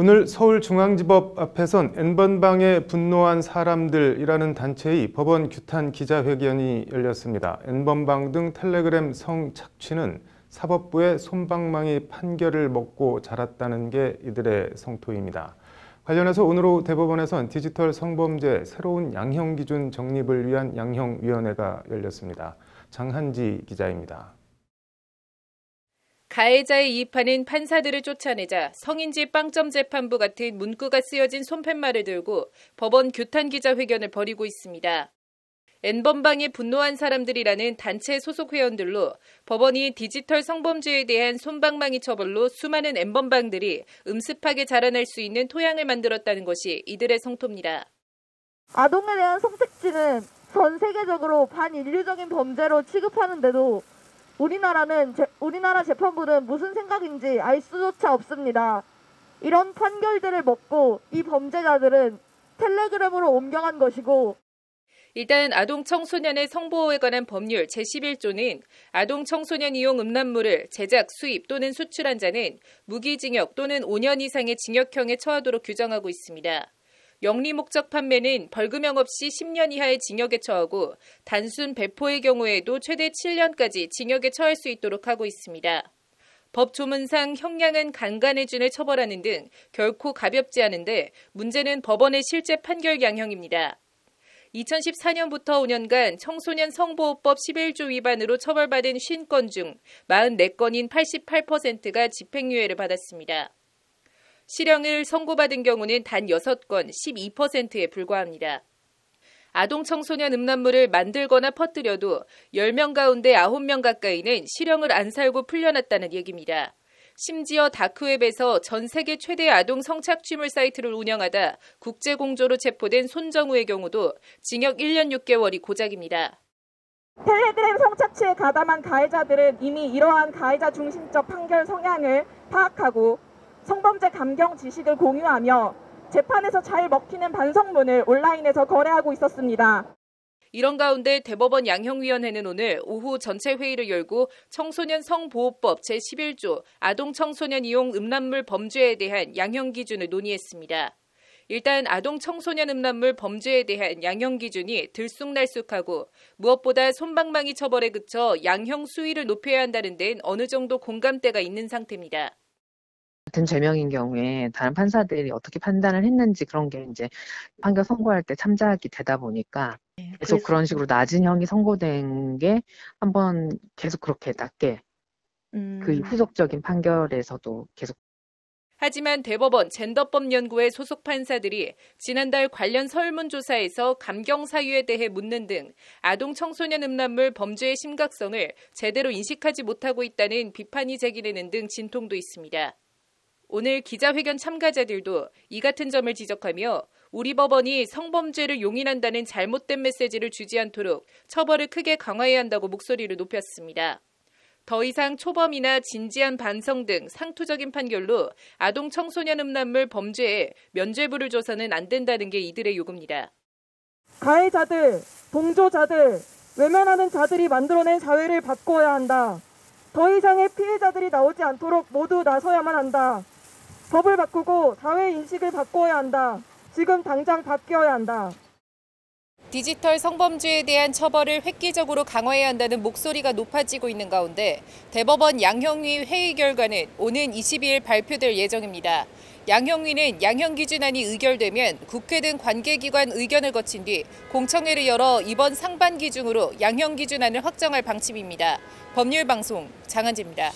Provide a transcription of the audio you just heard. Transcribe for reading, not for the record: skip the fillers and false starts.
오늘 서울중앙지법 앞에선 N번방에 분노한 사람들이라는 단체의 법원 규탄 기자회견이 열렸습니다. N번방 등 텔레그램 성착취는 사법부의 솜방망이 판결을 먹고 자랐다는 게 이들의 성토입니다. 관련해서 오늘 오후 대법원에선 디지털 성범죄 새로운 양형 기준 정립을 위한 양형위원회가 열렸습니다. 장한지 기자입니다. 가해자에 이입하는 판사들을 쫓아내자 성인지 빵점 재판부 같은 문구가 쓰여진 손팻말을 들고 법원 규탄 기자회견을 벌이고 있습니다. N번방에 분노한 사람들이라는 단체 소속 회원들로 법원이 디지털 성범죄에 대한 솜방망이 처벌로 수많은 N번방들이 음습하게 자라날 수 있는 토양을 만들었다는 것이 이들의 성토입니다. 아동에 대한 성착취는 전 세계적으로 반인류적인 범죄로 취급하는데도 우리나라 재판부는 무슨 생각인지 알 수조차 없습니다. 이런 판결들을 먹고 이 범죄자들은 텔레그램으로 옮겨간 것이고, 일단 아동 청소년의 성보호에 관한 법률 제11조는 아동 청소년 이용 음란물을 제작, 수입 또는 수출한 자는 무기징역 또는 5년 이상의 징역형에 처하도록 규정하고 있습니다. 영리 목적 판매는 벌금형 없이 10년 이하의 징역에 처하고 단순 배포의 경우에도 최대 7년까지 징역에 처할 수 있도록 하고 있습니다. 법 조문상 형량은 간간해준을 처벌하는 등 결코 가볍지 않은데 문제는 법원의 실제 판결 양형입니다. 2014년부터 5년간 청소년 성보호법 11조 위반으로 처벌받은 50건 중 44건인 88%가 집행유예를 받았습니다. 실형을 선고받은 경우는 단 6건, 12%에 불과합니다. 아동 청소년 음란물을 만들거나 퍼뜨려도 10명 가운데 9명 가까이는 실형을 안 살고 풀려났다는 얘기입니다. 심지어 다크웹에서 전 세계 최대 아동 성착취물 사이트를 운영하다 국제공조로 체포된 손정우의 경우도 징역 1년 6개월이 고작입니다. 텔레그램 성착취에 가담한 가해자들은 이미 이러한 가해자 중심적 판결 성향을 파악하고 성범죄 감경 지식을 공유하며 재판에서 잘 먹히는 반성문을 온라인에서 거래하고 있었습니다. 이런 가운데 대법원 양형위원회는 오늘 오후 전체 회의를 열고 청소년 성보호법 제11조 아동 청소년 이용 음란물 범죄에 대한 양형 기준을 논의했습니다. 일단 아동 청소년 음란물 범죄에 대한 양형 기준이 들쑥날쑥하고 무엇보다 솜방망이 처벌에 그쳐 양형 수위를 높여야 한다는 데는 어느 정도 공감대가 있는 상태입니다. 같은 죄명인 경우에 다른 판사들이 어떻게 판단을 했는지 그런 게 이제 판결 선고할 때 참작이 되다 보니까 계속 그런 식으로 낮은 형이 선고된 게 한번 계속 그렇게 낮게 그 후속적인 판결에서도 계속. 하지만 대법원 젠더법 연구회 소속 판사들이 지난달 관련 설문조사에서 감경 사유에 대해 묻는 등 아동 청소년 음란물 범죄의 심각성을 제대로 인식하지 못하고 있다는 비판이 제기되는 등 진통도 있습니다. 오늘 기자회견 참가자들도 이 같은 점을 지적하며 우리 법원이 성범죄를 용인한다는 잘못된 메시지를 주지 않도록 처벌을 크게 강화해야 한다고 목소리를 높였습니다. 더 이상 초범이나 진지한 반성 등 상투적인 판결로 아동 청소년 음란물 범죄에 면죄부를 줘서는 안 된다는 게 이들의 요구입니다. 가해자들, 동조자들, 외면하는 자들이 만들어낸 사회를 바꿔야 한다. 더 이상의 피해자들이 나오지 않도록 모두 나서야만 한다. 법을 바꾸고 사회 인식을 바꿔야 한다. 지금 당장 바뀌어야 한다. 디지털 성범죄에 대한 처벌을 획기적으로 강화해야 한다는 목소리가 높아지고 있는 가운데 대법원 양형위 회의 결과는 오는 22일 발표될 예정입니다. 양형위는 양형 기준안이 의결되면 국회 등 관계기관 의견을 거친 뒤 공청회를 열어 이번 상반기 중으로 양형 기준안을 확정할 방침입니다. 법률방송 장한지입니다.